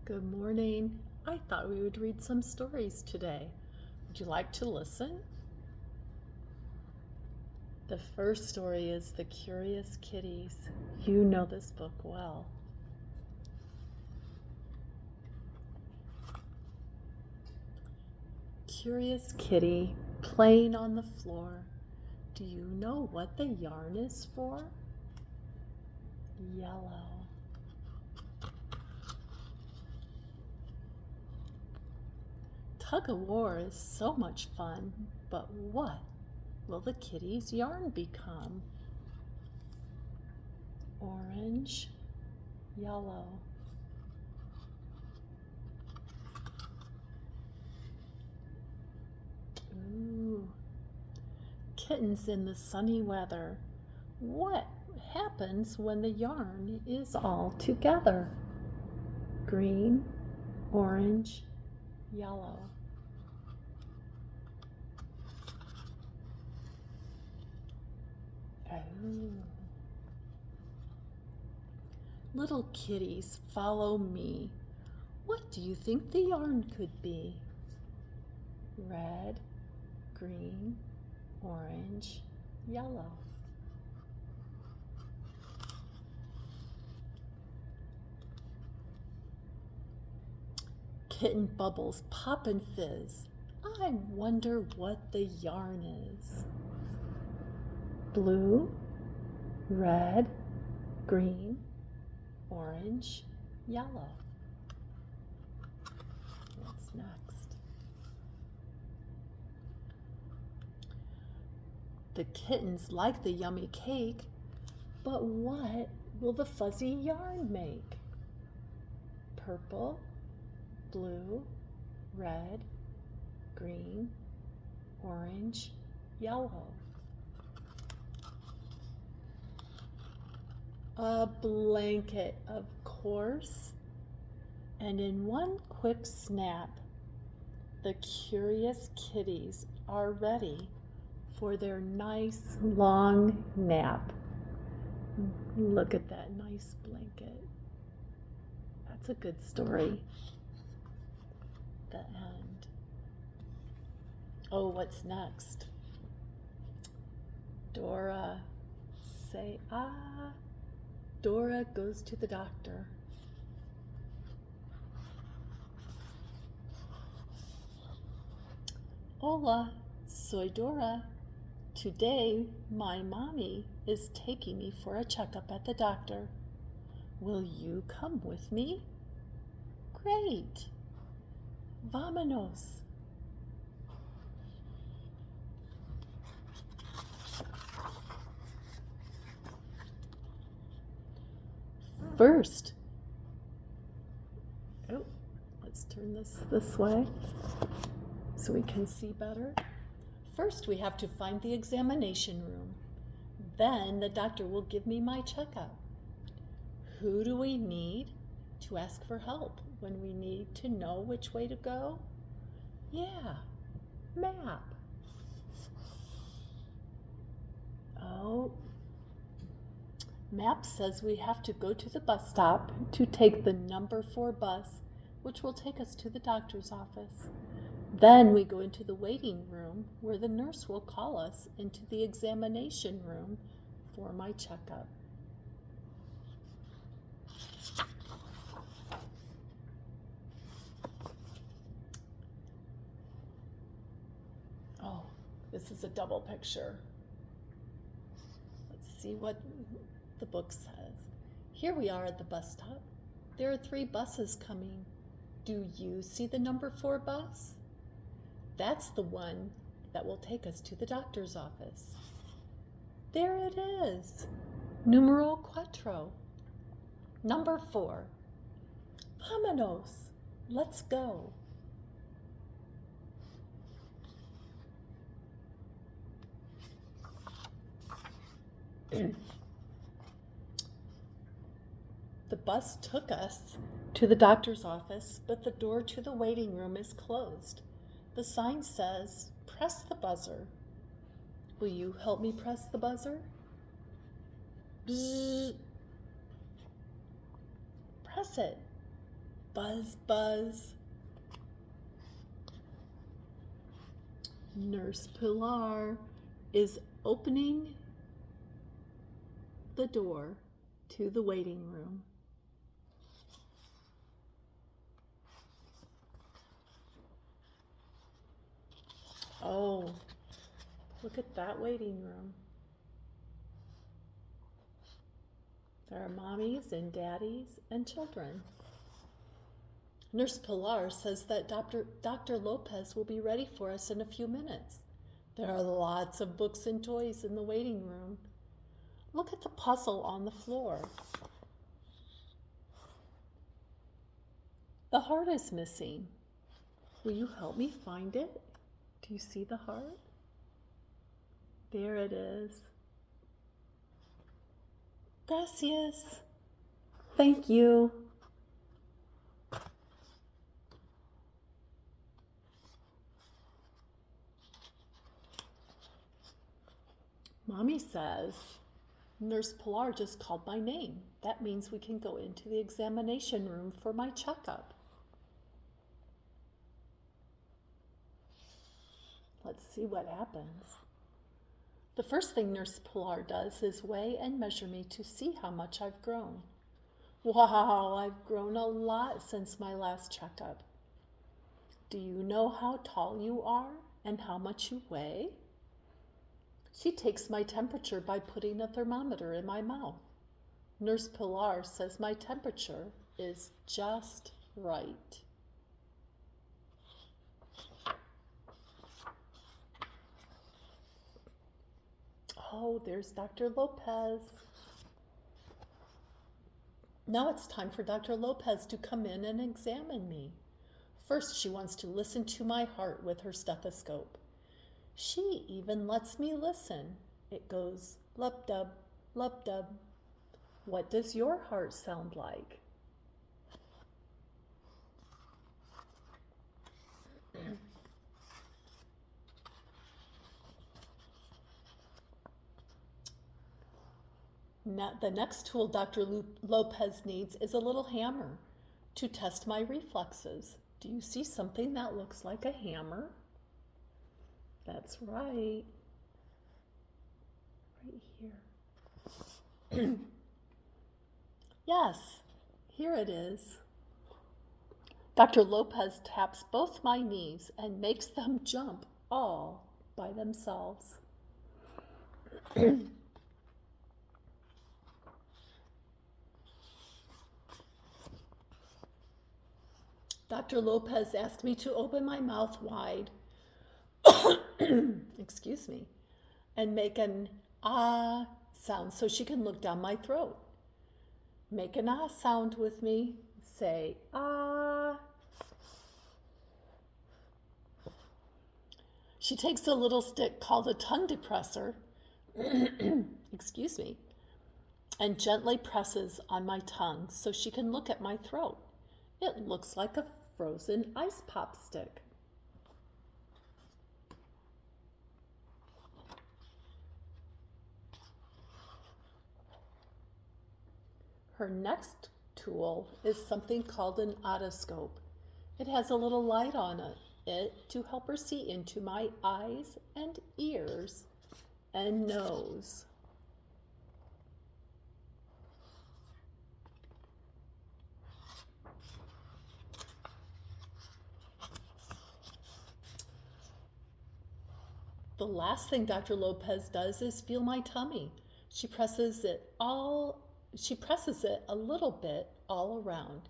Good morning. I thought we would read some stories today. Would you like to listen? The first story is The Curious Kitties. You know this book well. Curious kitty playing on the floor. Do you know what the yarn is for? Yellow. Tug of war is so much fun, but what will the kitty's yarn become? Orange, yellow. Ooh. Kittens in the sunny weather. What happens when the yarn is all together? Green, orange, yellow. Oh. Little kitties, follow me. What do you think the yarn could be? Red, green, orange, yellow. Kitten bubbles pop and fizz. I wonder what the yarn is. Blue, red, green, orange, yellow. What's next? The kittens like the yummy cake, but what will the fuzzy yarn make? Purple, blue, red, green, orange, yellow. A blanket, of course. And in one quick snap, the curious kitties are ready for their nice long nap. Look at that nice blanket. That's a good story. The end. Oh, what's next? Dora, say ah. Dora goes to the doctor. Hola, soy Dora. Today, my mommy is taking me for a checkup at the doctor. Will you come with me? Great. Vámonos. First, let's turn this way so we can see better. First, we have to find the examination room. Then the doctor will give me my checkup. Who do we need to ask for help when we need to know which way to go? Yeah, map. Oh, map says we have to go to the bus stop to take the number 4 bus, which will take us to the doctor's office. Then we go into the waiting room where the nurse will call us into the examination room for my checkup. Oh, this is a double picture. Let's see what the book says. Here we are at the bus stop. There are 3 buses coming. Do you see the number 4 bus? That's the one that will take us to the doctor's office. There it is. Numero cuatro. Number 4. Vámonos. Let's go. The bus took us to the doctor's office, but the door to the waiting room is closed. The sign says, press the buzzer. Will you help me press the buzzer? Bzzz. Press it. Buzz, buzz. Nurse Pilar is opening the door to the waiting room. Oh, look at that waiting room. There are mommies and daddies and children. Nurse Pilar says that Dr. Lopez will be ready for us in a few minutes. There are lots of books and toys in the waiting room. Look at the puzzle on the floor. The heart is missing. Will you help me find it? Do you see the heart? There it is. Gracias. Thank you. Mommy says, Nurse Pilar just called my name. That means we can go into the examination room for my checkup. Let's see what happens. The first thing Nurse Pilar does is weigh and measure me to see how much I've grown. Wow, I've grown a lot since my last checkup. Do you know how tall you are and how much you weigh? She takes my temperature by putting a thermometer in my mouth. Nurse Pilar says my temperature is just right. Oh, there's Dr. Lopez. Now it's time for Dr. Lopez to come in and examine me. First, she wants to listen to my heart with her stethoscope. She even lets me listen. It goes lub-dub, lub-dub. What does your heart sound like? Now, the next tool Dr. Lopez needs is a little hammer to test my reflexes. Do you see something that looks like a hammer? That's right. Right here. Yes, here it is. Dr. Lopez taps both my knees and makes them jump all by themselves. Dr. Lopez asked me to open my mouth wide, excuse me, and make an ah sound so she can look down my throat. Make an ah sound with me. Say ah. She takes a little stick called a tongue depressor, excuse me, and gently presses on my tongue so she can look at my throat. It looks like a frozen ice pop stick. Her next tool is something called an otoscope. It has a little light on it to help her see into my eyes and ears and nose. The last thing Dr. Lopez does is feel my tummy. She presses it a little bit all around.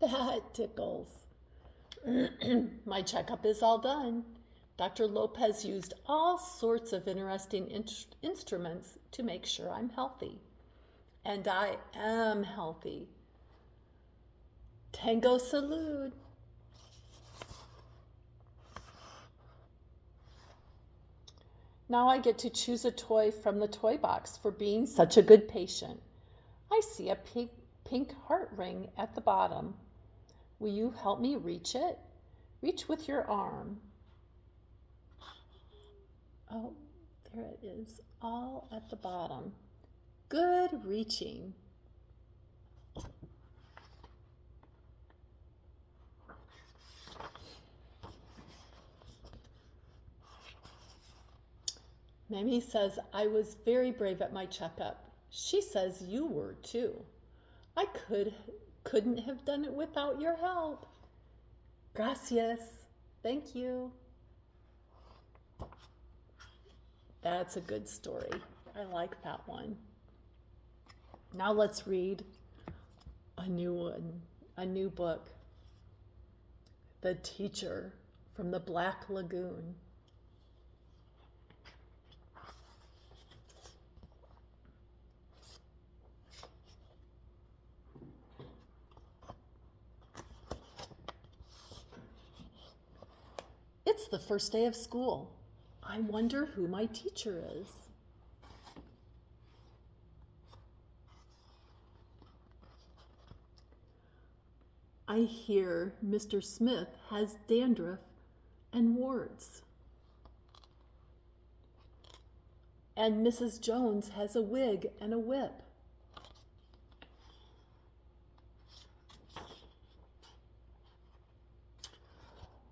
That tickles. My checkup is all done. Dr. Lopez used all sorts of interesting instruments to make sure I'm healthy. And I am healthy. Tango salute. Now I get to choose a toy from the toy box for being such a good patient. I see a pink heart ring at the bottom. Will you help me reach it? Reach with your arm. Oh, there it is, all at the bottom. Good reaching. Mamie says I was very brave at my checkup. She says you were too. I couldn't have done it without your help. Gracias. Thank you. That's a good story. I like that one. Now let's read a new one, a new book. The Teacher from the Black Lagoon. It's the first day of school. I wonder who my teacher is. I hear Mr. Smith has dandruff and warts. And Mrs. Jones has a wig and a whip.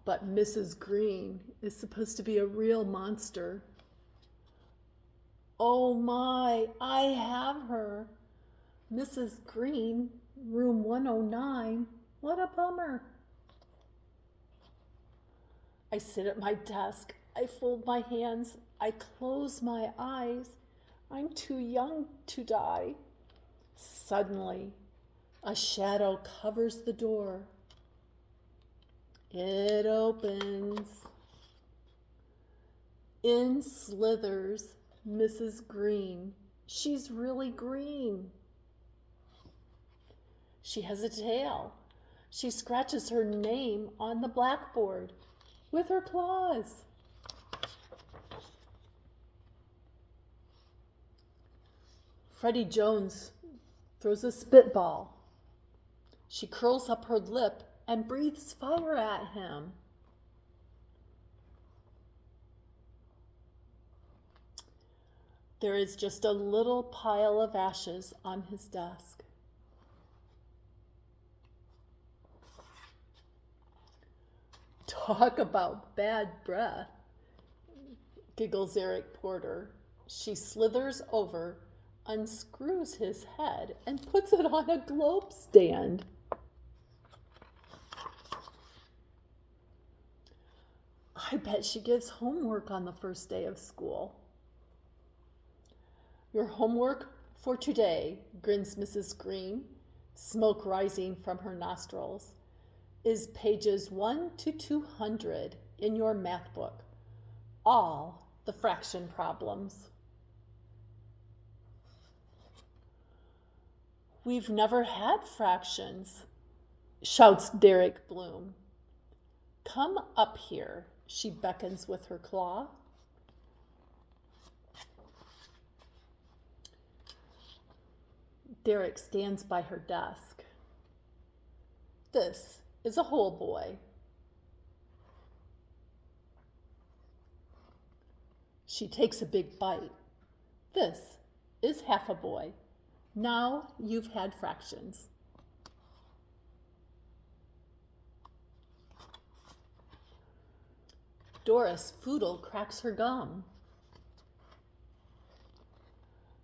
But Mrs. Green is supposed to be a real monster. Oh my, I have her. Mrs. Green, room 109. What a bummer. I sit at my desk. I fold my hands. I close my eyes. I'm too young to die. Suddenly, a shadow covers the door. It opens. In slithers Mrs. Green. She's really green. She has a tail. She scratches her name on the blackboard with her claws. Freddie Jones throws a spitball. She curls up her lip and breathes fire at him. There is just a little pile of ashes on his desk. Talk about bad breath, giggles Eric Porter. She slithers over, unscrews his head, and puts it on a globe stand. I bet she gives homework on the first day of school. Your homework for today, grins Mrs. Green, smoke rising from her nostrils, is pages 1 to 200 in your math book. All the fraction problems. We've never had fractions, shouts Derek Bloom. Come up here, she beckons with her claw. Derek stands by her desk. This is a whole boy. She takes a big bite. This is half a boy. Now you've had fractions. Doris Foodle cracks her gum.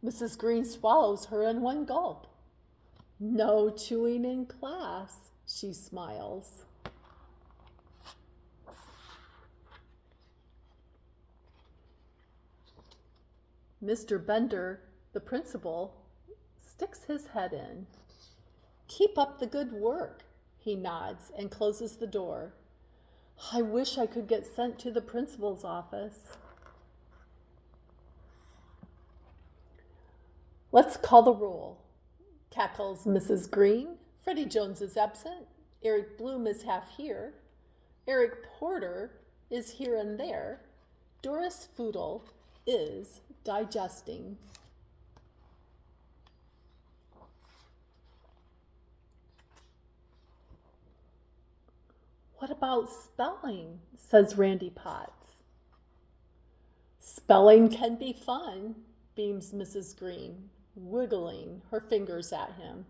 Mrs. Green swallows her in one gulp. No chewing in class, she smiles. Mr. Bender, the principal, sticks his head in. Keep up the good work, he nods and closes the door. I wish I could get sent to the principal's office. Let's call the roll, cackles Mrs. Green. Freddie Jones is absent. Eric Bloom is half here. Eric Porter is here and there. Doris Foodle is digesting. What about spelling? Says Randy Potts. Spelling can be fun, beams Mrs. Green, wiggling her fingers at him.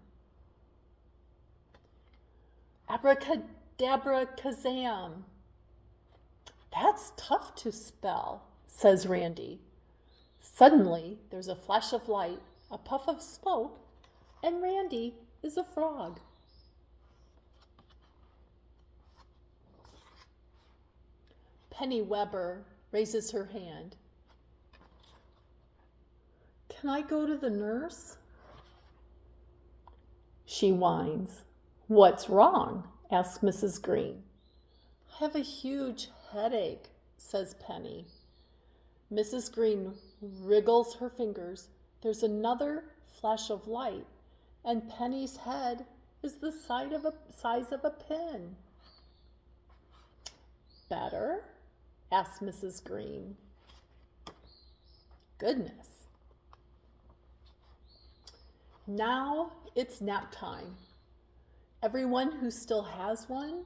Abracadabra kazam. That's tough to spell, says Randy. Suddenly, there's a flash of light, a puff of smoke, and Randy is a frog. Penny Weber raises her hand. Can I go to the nurse? She whines. What's wrong? Asks Mrs. Green. I have a huge headache, says Penny. Mrs. Green wriggles her fingers. There's another flash of light, and Penny's head is the size of a pin. Better? Asks Mrs. Green. Goodness. Now it's nap time. Everyone who still has one,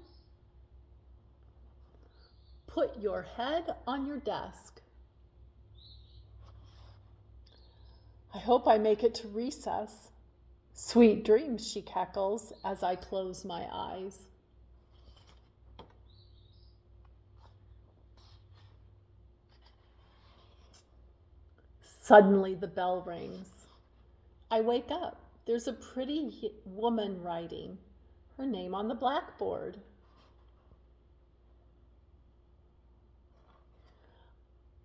put your head on your desk. I hope I make it to recess. Sweet dreams, she cackles as I close my eyes. Suddenly the bell rings. I wake up. There's a pretty woman writing her name on the blackboard.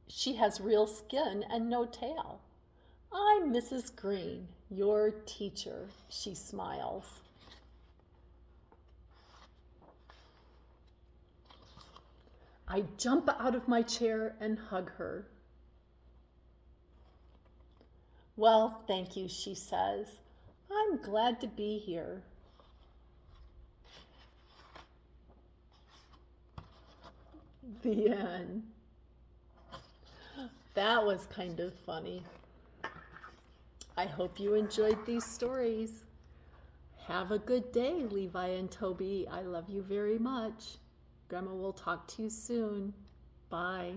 She has real skin and no tail. I'm Mrs. Green, your teacher, she smiles. I jump out of my chair and hug her. Well, thank you, she says. I'm glad to be here. The end. That was kind of funny. I hope you enjoyed these stories. Have a good day, Levi and Toby. I love you very much. Grandma will talk to you soon. Bye.